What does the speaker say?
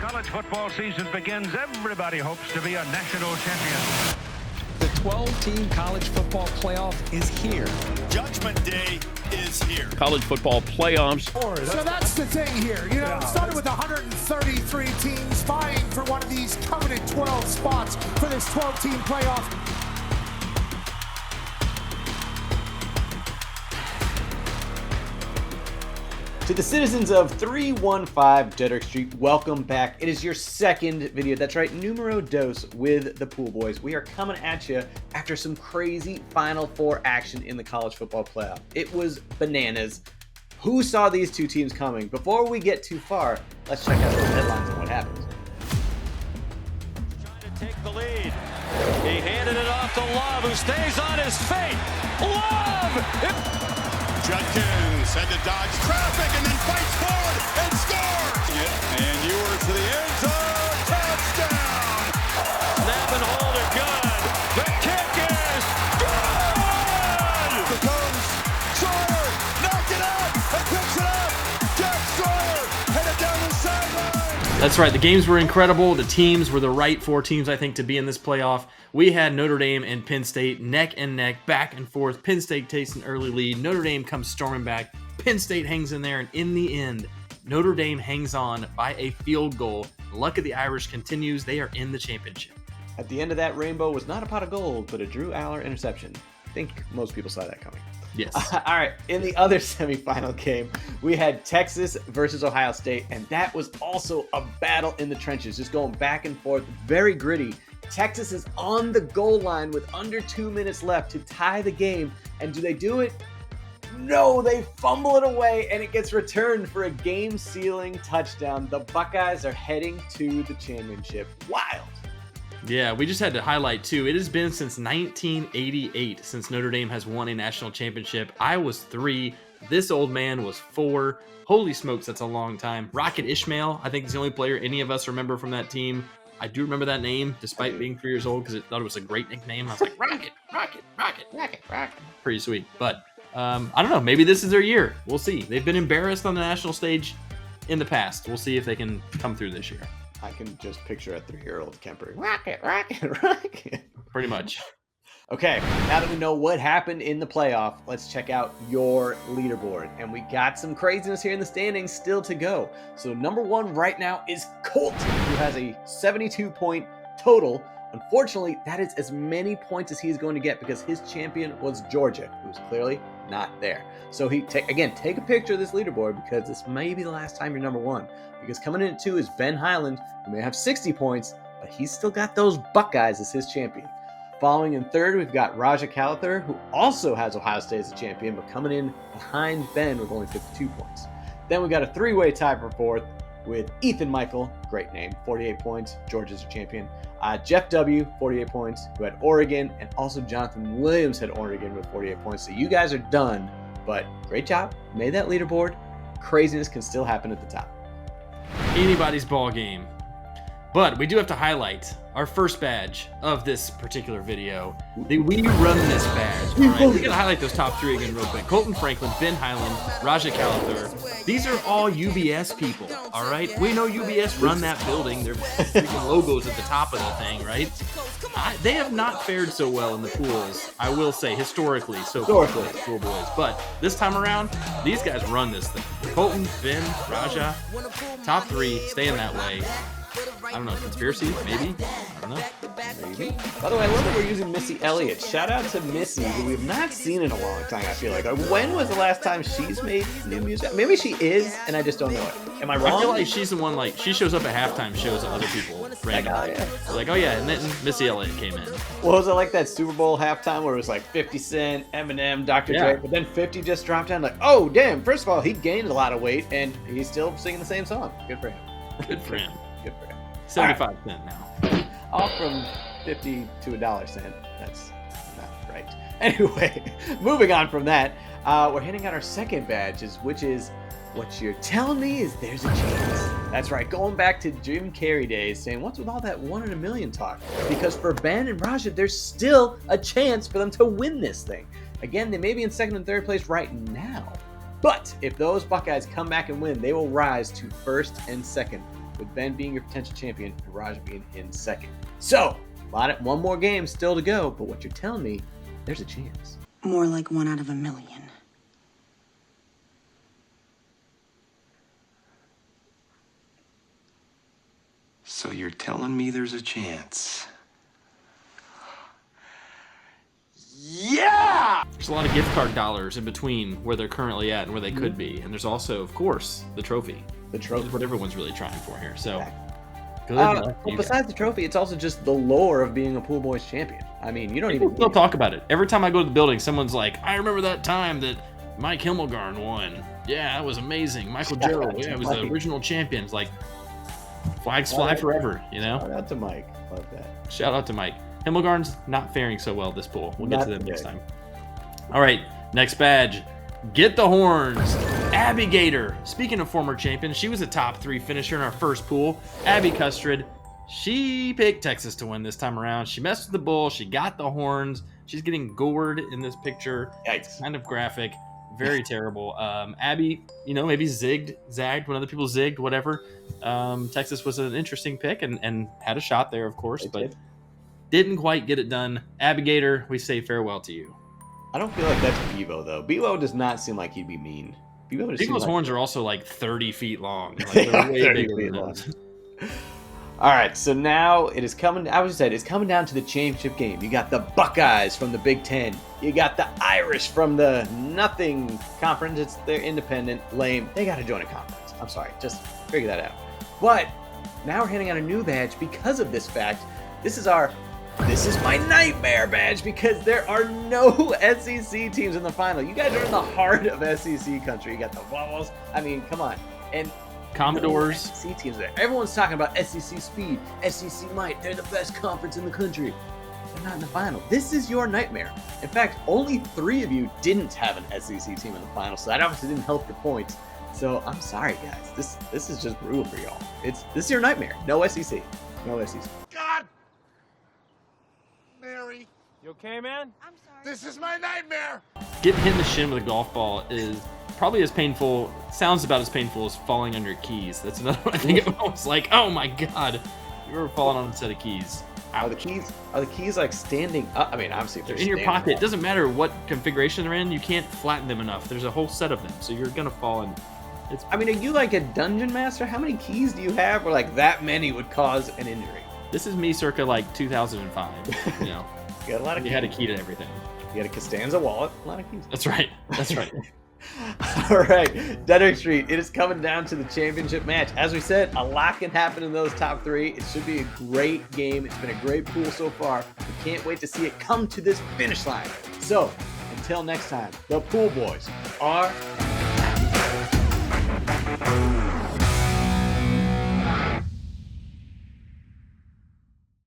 college football season begins, everybody hopes to be a national champion. The 12-team college football playoff is here. Judgment Day is here. College football playoffs. So that's the thing here. You know, it started with 133 teams vying for one of these coveted 12 spots for this 12-team playoff. To the citizens of 315 Deaderick Street, welcome back. It is your second video, that's right, numero dos with the Pool Boys. We are coming at you after some crazy Final Four action in the college football playoff. It was bananas. Who saw these two teams coming? Before we get too far, let's check out the headlines and what happened. Trying to take the lead. He handed it off to Love, who stays on his feet. Love! Judkins had to dodge traffic and then fights forward and scores! And Ewers to the end zone. Touchdown! Snap and hold it good. The kick is good! Here comes Sawyer. Knocked it out and picks it up. Jack Sawyer headed down the sideline. That's right. The games were incredible. The teams were the right four teams, I think, to be in this playoff. We had Notre Dame and Penn State neck and neck, back and forth. Penn State takes an early lead. Notre Dame comes storming back. Penn State hangs in there, and in the end, Notre Dame hangs on by a field goal. The luck of the Irish continues. They are in the championship. At the end of that rainbow was not a pot of gold, but a Drew Aller interception. I think most people saw that coming. Yes. All right, in the other semifinal game, we had Texas versus Ohio State, and that was also a battle in the trenches, just going back and forth, very gritty. Texas is on the goal line with under 2 minutes left to tie the game, and do they do it? No, they fumble it away, and it gets returned for a game-sealing touchdown. The Buckeyes are heading to the championship. Wild. Yeah, we just had to highlight, too, it has been since 1988 since Notre Dame has won a national championship. I was 3. This old man was 4. Holy smokes, that's a long time. Rocket Ishmael, I think, is the only player any of us remember from that team. I do remember that name, despite being 3 years old, because I thought it was a great nickname. I was like, Rocket, Rocket, Rocket, Rocket, Rocket. Pretty sweet. But I don't know. Maybe this is their year. We'll see. They've been embarrassed on the national stage in the past. We'll see if they can come through this year. I can just picture a 3-year-old Kemper. Rocket, rocket, rocket. Pretty much. Okay, now that we know what happened in the playoff, let's check out your leaderboard. And we got some craziness here in the standings still to go. So number 1 right now is Colton, who has a 72-point total. Unfortunately, that is as many points as he's going to get because his champion was Georgia, who's clearly not there. So take a picture of this leaderboard because this may be the last time you're number 1. Because coming in at 2 is Ben Highland, who may have 60 points, but he's still got those Buckeyes as his champion. Following in 3rd, we've got Raja Calither, who also has Ohio State as a champion, but coming in behind Ben with only 52 points. Then we got a 3-way tie for 4th with Ethan Michael, great name, 48 points. Georgia's a champion. Jeff W., 48 points, who had Oregon, and also Jonathan Williams had Oregon with 48 points. So you guys are done, but great job. Made that leaderboard. Craziness can still happen at the top. Anybody's ball game. But we do have to highlight our first badge of this particular video. The We Run This badge. All right, we gotta highlight those top 3 again real quick. Colton Franklin, Ben Highland, Raja Calither. These are all UBS people, all right? We know UBS run that building. Their freaking logos at the top of the thing, right? They have not fared so well in the pools, I will say, historically, so far for the Pool Boys. But this time around, these guys run this thing. Colton, Ben, Raja, top 3, staying that way. I don't know, conspiracy, maybe? I don't know. Maybe. By the way, I love that we're using Missy Elliott. Shout out to Missy, who we've not seen in a long time, I feel like. When was the last time she's made new music? Maybe she is, and I just don't know it. Am I wrong? I feel like she's the one, like, she shows up at halftime shows that other people randomly. Like, oh yeah, and then Missy Elliott came in. Well, was it like that Super Bowl halftime where it was like 50 Cent, Eminem, Dr. Dre, but then 50 just dropped down? Like, oh, damn, first of all, he gained a lot of weight, and he's still singing the same song. Good for him. Good for him. Good for him. 75 cents now. Off from 50 to $1. That's not right. Anyway, moving on from that, we're handing out our second badge, which is what you're telling me is there's a chance. That's right, going back to Jim Carrey days, saying what's with all that 1 in a million talk? Because for Ben and Raja, there's still a chance for them to win this thing. Again, they may be in 2nd and 3rd place right now, but if those Buckeyes come back and win, they will rise to 1st and 2nd. with Ben being your potential champion and Raj being in second. So, one more game still to go, but what you're telling me, there's a chance. More like 1 out of a million. So you're telling me there's a chance? Yeah! There's a lot of gift card dollars in between where they're currently at and where they could be. And there's also, of course, the trophy. The trophy. That's what everyone's really trying for here. So, good well, luck to you besides guys. the trophy, it's also just the lore of being a pool boys champion. I mean, you don't even They'll talk about it. Every time I go to the building, someone's like, I remember that time that Mike Himmelgarn won. Yeah, that was amazing. Michael Gerald, yeah, it was the original champion. It's like, flags fly forever, you know? Shout out to Mike. Love that. Shout out to Mike. Himmelgarn's not faring so well this pool. We'll get Not to them today. next time. All right, next badge. Get the horns. Abby Gator. Speaking of former champions, she was a top 3 finisher in our first pool. Abby Custard. She picked Texas to win this time around. She messed with the bull. She got the horns. She's getting gored in this picture. Yikes. Kind of graphic. Very terrible. Abby, maybe zagged when other people zigged, whatever. Texas was an interesting pick and had a shot there, of course, but didn't quite get it done. Abby Gator, we say farewell to you. I don't feel like that's Bevo, though. Bevo does not seem like he'd be mean. Bevo's horns are also like 30 feet long. Like, they're way 30 bigger feet than long. those. All right, so now it is coming. I was said it's coming down to the championship game. You got the Buckeyes from the Big Ten. You got the Irish from the nothing conference. They're independent, lame. They got to join a conference. I'm sorry, just figure that out. But now we're handing out a new badge because of this fact. This is my nightmare badge because there are no SEC teams in the final. You guys are in the heart of SEC country. You got the Vols. I mean, come on. And Commodores. no SEC teams there. Everyone's talking about SEC speed, SEC might. They're the best conference in the country. They're not in the final. This is your nightmare. In fact, only 3 of you didn't have an SEC team in the final, so that obviously didn't help your points. So I'm sorry, guys. This is just brutal for y'all. This is your nightmare. No SEC. No SEC. God! Mary, You okay, man? I'm sorry. this is my nightmare! Getting hit in the shin with a golf ball is probably as painful, sounds about as painful as falling on your keys. That's another one I think it was like, oh my God, you ever fallen on a set of keys. Are the keys like standing up? I mean, obviously if They're they're in your standing pocket. It up. doesn't matter what configuration they're in. You can't flatten them enough. There's a whole set of them, so you're gonna fall in. I mean, are you like a dungeon master? How many keys do you have where like that many would cause an injury? This is me circa like 2005. You know, You got a lot of you keys. had a key to everything. You got a Costanza wallet. A lot of keys. That's right. That's right. All right, Deaderick Street, it is coming down to the championship match. As we said, a lot can happen in those top 3. It should be a great game. It's been a great pool so far. We can't wait to see it come to this finish line. So, until next time, the Pool Boys are...